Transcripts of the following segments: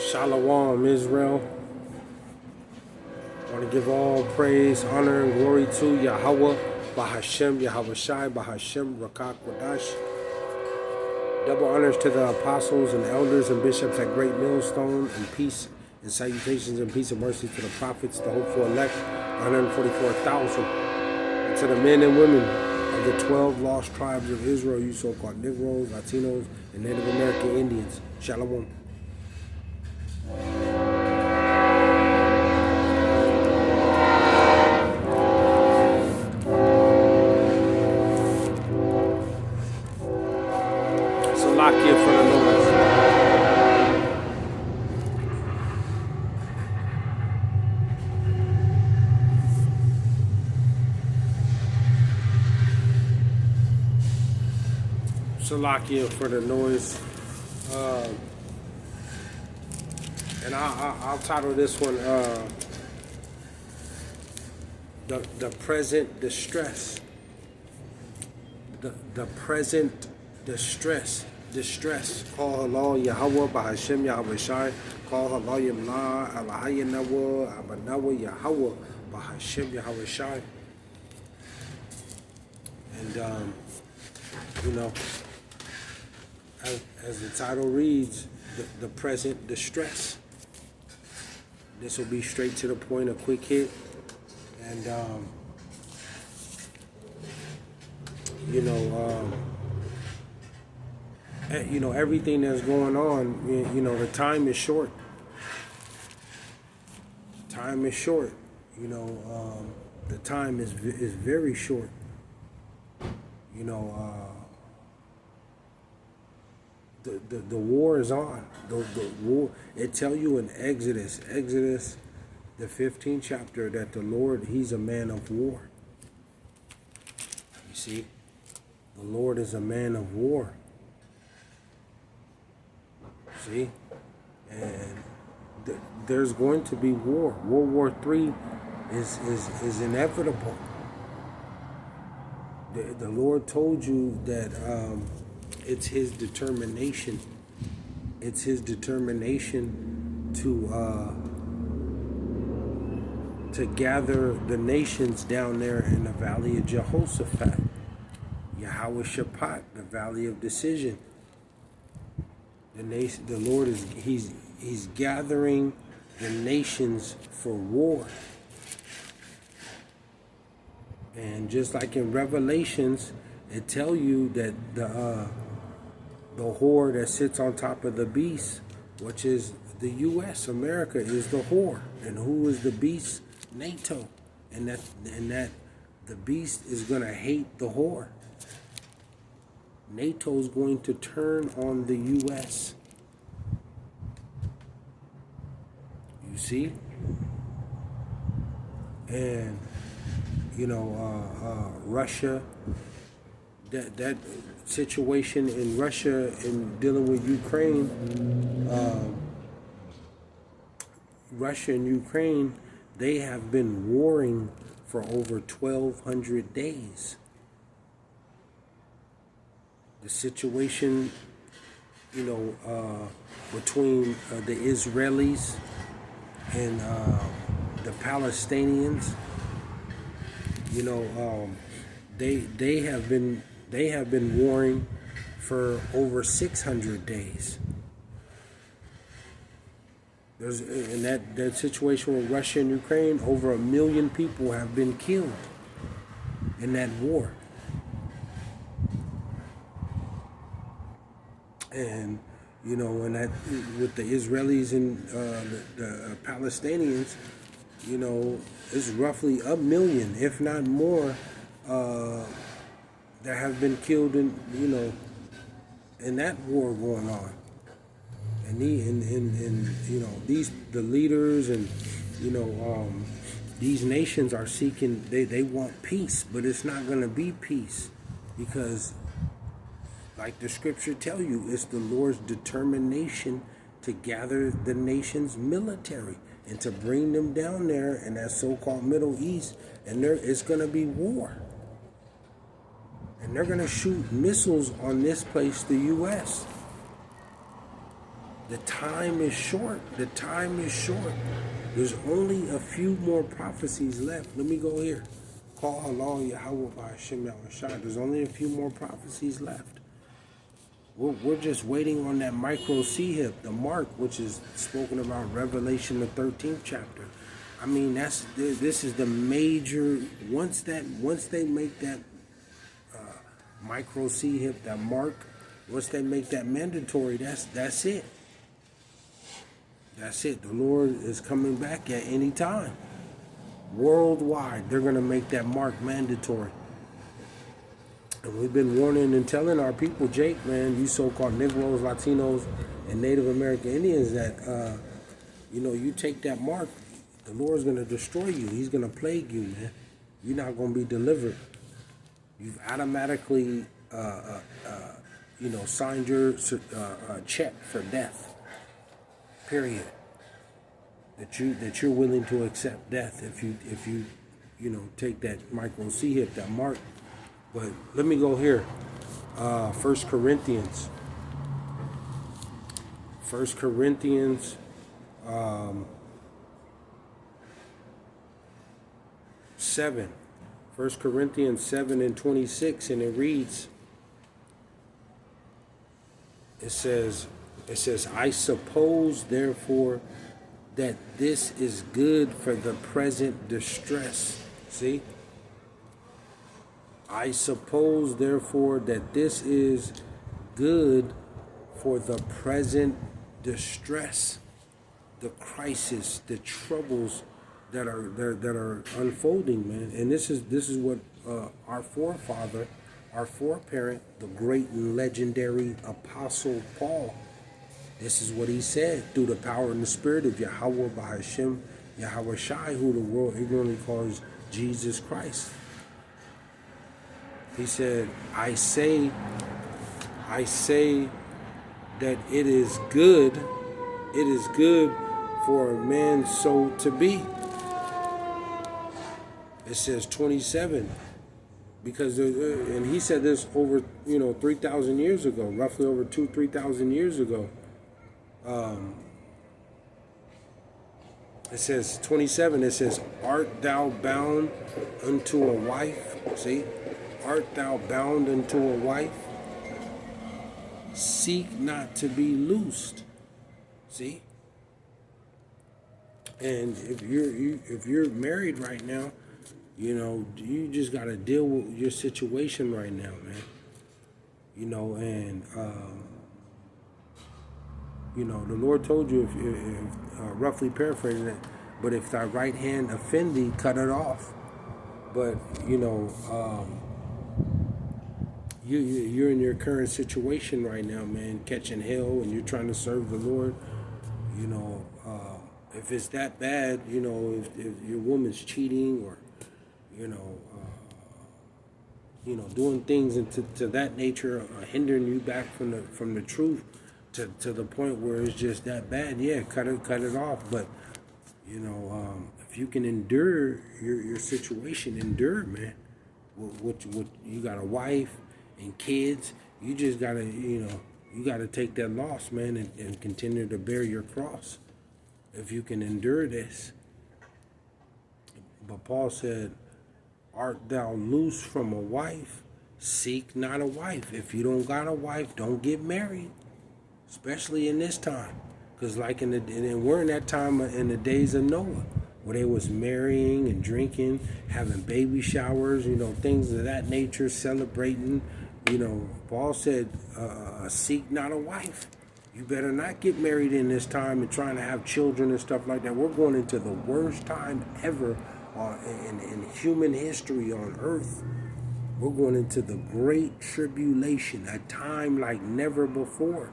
Shalom, Israel. I want to give all praise, honor, and glory to Yahawah, Bahasham, Yahawashi, Bahasham, Rakak, Wadash. Double honors to the apostles and elders and bishops at Great Millstone, and peace and salutations and peace and mercy to the prophets, the hopeful elect, 144,000. And to the men and women of the 12 lost tribes of Israel, you so-called Negroes, Latinos, and Native American Indians. Shalom. Salakia for the noise. Salakia for the noise. And I'll title this one the present distress. The present distress. Call halal Yahawah, Bahasham, Yahawashi. Call halal Yamla, Alahayanawa, Abanawa, Yahawah, Bahasham, Yahawashi. And as the title reads, the present distress. This will be straight to the point, a quick hit, and everything that's going on. The time is short. Time is short. The time is very short. The war is on. The war. It tell you in Exodus, the 15th chapter, that the Lord, He's a man of war. You see, the Lord is a man of war. See, and there's going to be war. World War III is inevitable. The Lord told you that. It's His determination. It's His determination to gather the nations down there in the valley of Jehoshaphat, Yahawashi, the valley of decision. The Lord He's gathering the nations for war. And just like in Revelations, it tell you that the whore that sits on top of the beast, which is the U.S., America, is the whore. And who is the beast? NATO. And that the beast is going to hate the whore. NATO is going to turn on the U.S. You see? And, Russia, that situation in Russia in dealing with Ukraine, Russia and Ukraine, they have been warring for over 1,200 days. The situation, between the Israelis and the Palestinians, they have been warring for over 600 days. There's in that situation with Russia and Ukraine, over 1 million people have been killed in that war. And and that with the Israelis and the Palestinians, it's roughly 1 million, if not more, that have been killed in that war going on. And the leaders and these nations are seeking, they want peace, but it's not going to be peace, because like the scripture tell you, it's the Lord's determination to gather the nation's military and to bring them down there in that so-called Middle East, and it's going to be war. And they're going to shoot missiles on this place, the U.S. The time is short. The time is short. There's only a few more prophecies left. Let me go here. Call Allah Yahawah Bahasham Yahawashi. There's only a few more prophecies left. We're just waiting on that micro C-hip, the mark, which is spoken about Revelation, the 13th chapter. I mean, this is the major. Once they make that micro C-hip, that mark, once they make that mandatory, that's it. That's it. The Lord is coming back at any time. Worldwide, they're going to make that mark mandatory. And we've been warning and telling our people, Jake, man, you so-called Negroes, Latinos, and Native American Indians that, you take that mark, the Lord's going to destroy you. He's going to plague you, man. You're not going to be delivered. You've automatically, signed your check for death. Period. That you're willing to accept death if you take that micro C hip, that mark. But let me go here. 1 Corinthians. 1 Corinthians 7. 1 Corinthians 7 and 26, and it reads, it says, I suppose, therefore, that this is good for the present distress. See? I suppose, therefore, that this is good for the present distress, the crisis, the troubles that are unfolding, man. And this is what our forefather, our foreparent, the great and legendary Apostle Paul, this is what he said through the power and the spirit of Yahawah, Bahasham, Yahawashi, who the world ignorantly calls Jesus Christ. He said, I say that it is good for a man so to be. It says 27, because and he said this over 3,000 years ago, roughly over 3,000 years ago. It says 27. It says, art thou bound unto a wife? See, art thou bound unto a wife? Seek not to be loosed. See, and if you're married right now, you just got to deal with your situation right now, man. And the Lord told you, if roughly paraphrasing it, but if thy right hand offend thee, cut it off. But you're in your current situation right now, man, catching hell, and you're trying to serve the Lord. If it's that bad, if your woman's cheating or doing things to that nature, hindering you back from the truth, to the point where it's just that bad, yeah, cut it off. But if you can endure your situation, endure, man. What you got a wife and kids, you just gotta you gotta take that loss, man, and continue to bear your cross. If you can endure this. But Paul said, art thou loose from a wife? Seek not a wife. If you don't got a wife, don't get married. Especially in this time. Because and we're in that time in the days of Noah, where they was marrying and drinking, having baby showers, things of that nature, celebrating. Paul said, seek not a wife. You better not get married in this time and trying to have children and stuff like that. We're going into the worst time ever in human history on earth. We're going into the great tribulation, a time like never before.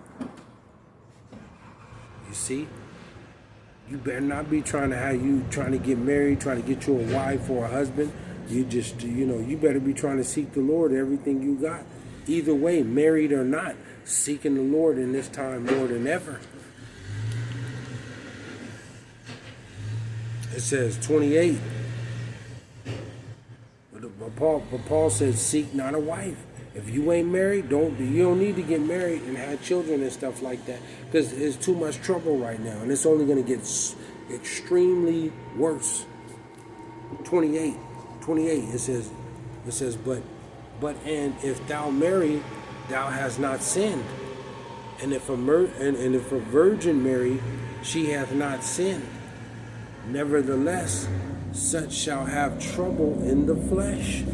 You see? You better not be trying to get married, trying to get you a wife or a husband. You just, you better be trying to seek the Lord, everything you got. Either way, married or not, seeking the Lord in this time more than ever. It says 28. But Paul says, seek not a wife. If you ain't married, you don't need to get married and have children and stuff like that, because it's too much trouble right now, and it's only going to get extremely worse. 28, it says, but and if thou marry, thou hast not sinned, and if a virgin marry, she hath not sinned. Nevertheless, such shall have trouble in the flesh.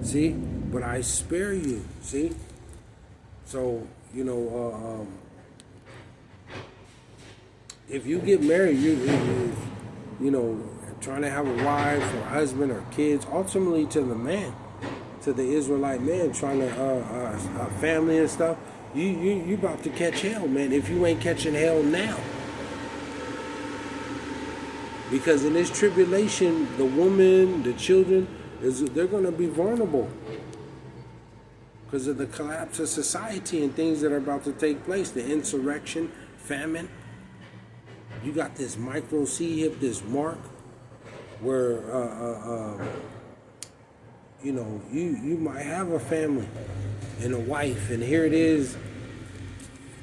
See, but I spare you. See, so if you get married, you trying to have a wife or husband or kids, ultimately to the man, to the Israelite man, trying to family and stuff, you about to catch hell, man, if you ain't catching hell now. Because in this tribulation, the woman, the children, they're going to be vulnerable because of the collapse of society and things that are about to take place, the insurrection, famine. You got this micro C-hip, this mark, where you might have a family and a wife, and here it is,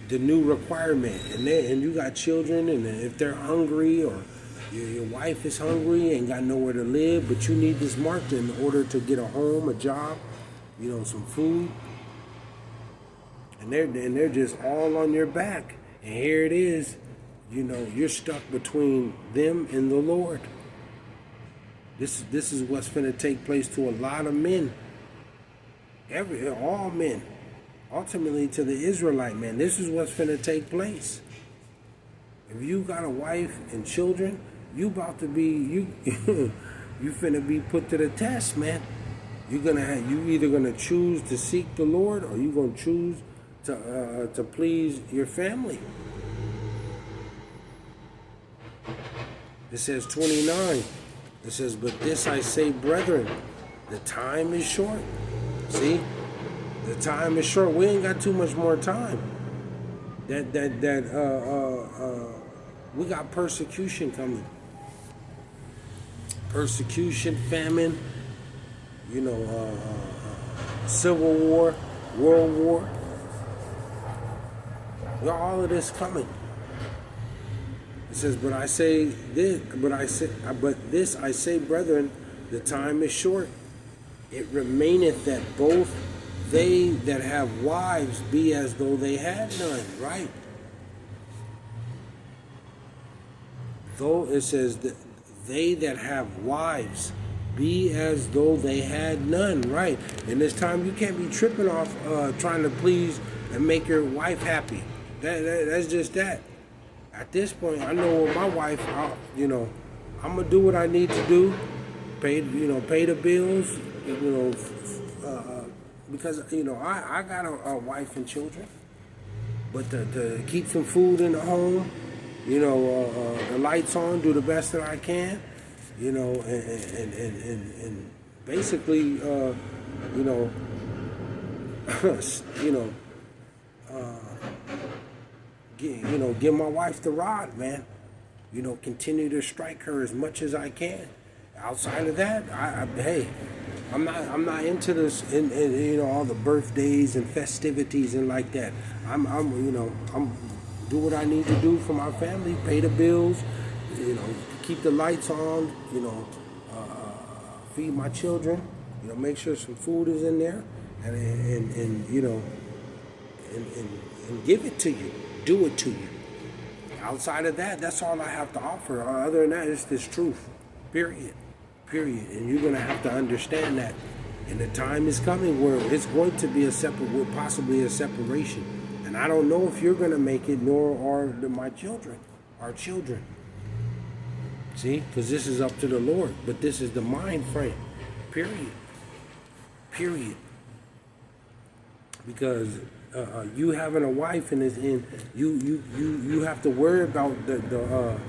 the new requirement, and you got children, and if they're hungry, or your wife is hungry and got nowhere to live, but you need this mark in order to get a home, a job, some food, and they're just all on your back, and here it is, you're stuck between them and the Lord. This is what's going to take place to a lot of men, all men, ultimately to the Israelite man. This is what's going to take place. If you got a wife and children, you about to be you finna be put to the test, man. You either gonna choose to seek the Lord, or you gonna choose to please your family. It says 29. It says, but this I say, brethren, the time is short. See, the time is short. We ain't got too much more time. We got persecution coming. Persecution, famine, civil war, world war. All of this coming. It says, but this I say, brethren, the time is short. It remaineth that both they that have wives be as though they had none, right? Though it says that they that have wives be as though they had none, right? In this time, you can't be tripping off trying to please and make your wife happy. That's just that. At this point, I know with my wife, I'm gonna do what I need to do, pay the bills, because I got a wife and children, but to keep some food in the home, the lights on, do the best that I can, and basically, give my wife the rod, man. Continue to strike her as much as I can. Outside of that, I'm not into this, and all the birthdays and festivities and like that. I'm do what I need to do for my family, pay the bills, keep the lights on, feed my children, make sure some food is in there, and give it to you, do it to you. Outside of that, that's all I have to offer. Other than that, it's this truth, period. And you're gonna have to understand that. And the time is coming where it's going to be possibly a separation. And I don't know if you're going to make it, nor are my children, our children. See? Because this is up to the Lord. But this is the mind frame. Period. Because you having a wife and you have to worry about the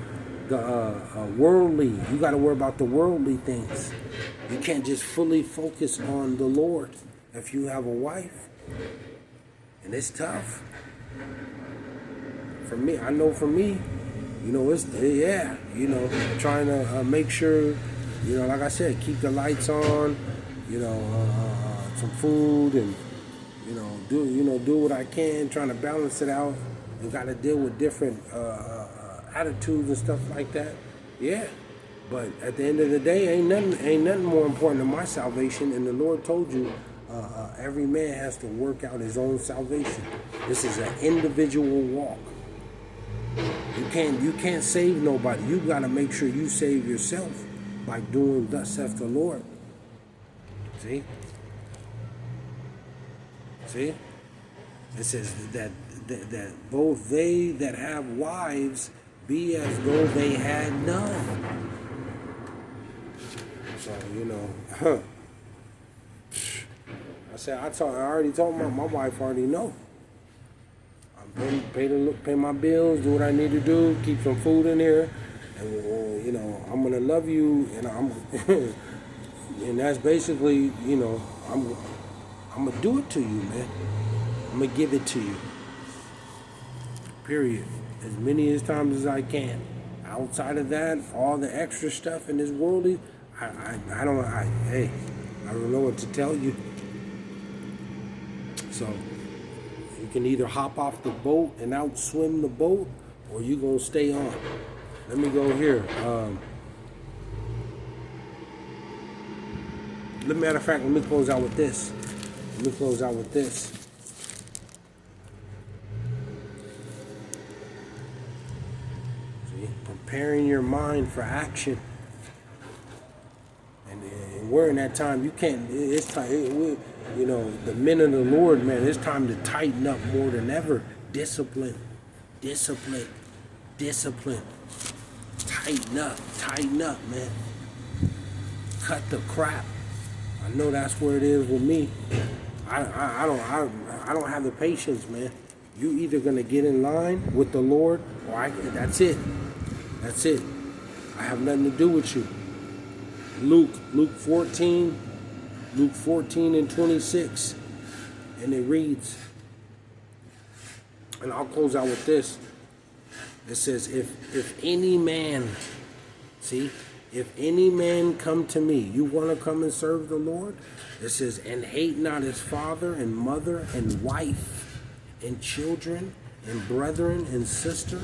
worldly. You got to worry about the worldly things. You can't just fully focus on the Lord if you have a wife. And it's tough. For me, I know for me, it's, trying to make sure, like I said, keep the lights on, some food and, do what I can, trying to balance it out, and got to deal with different attitudes and stuff like that. Yeah, but at the end of the day, ain't nothing more important than my salvation. And the Lord told you, every man has to work out his own salvation. This is an individual walk. You can't save nobody. You got to make sure you save yourself by doing thus saith the Lord. See? It says that both they that have wives be as though they had none. So, I already told my wife already know. I'm pay my bills, do what I need to do, keep some food in here, and I'm gonna love you, and I'm and that's basically I'm gonna do it to you, man. I'm gonna give it to you. Period. As many times as I can. Outside of that, all the extra stuff in this world, I don't know what to tell you. So you can either hop off the boat and outswim the boat, or you gonna stay on. Let me go here. Matter of fact, let me close out with this. See, preparing your mind for action. And we're in that time. You can't. It's time. The men of the Lord, man. It's time to tighten up more than ever. Discipline. Tighten up, man. Cut the crap. I know that's where it is with me. I don't have the patience, man. You either gonna get in line with the Lord, or that's it. I have nothing to do with you. Luke 14 and 26, and it reads, and I'll close out with this. It says, if any man come to me, you want to come and serve the Lord? It says, and hate not his father and mother and wife and children and brethren and sister,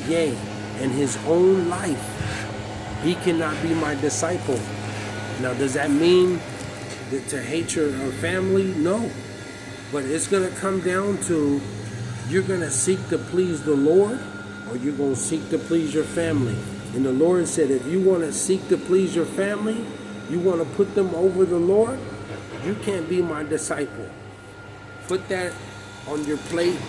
yea, and his own life, he cannot be my disciple. Now, does that mean that to hate your family? No. But it's going to come down to, you're going to seek to please the Lord, or you're going to seek to please your family. And the Lord said, if you want to seek to please your family, you want to put them over the Lord, you can't be my disciple. Put that on your plate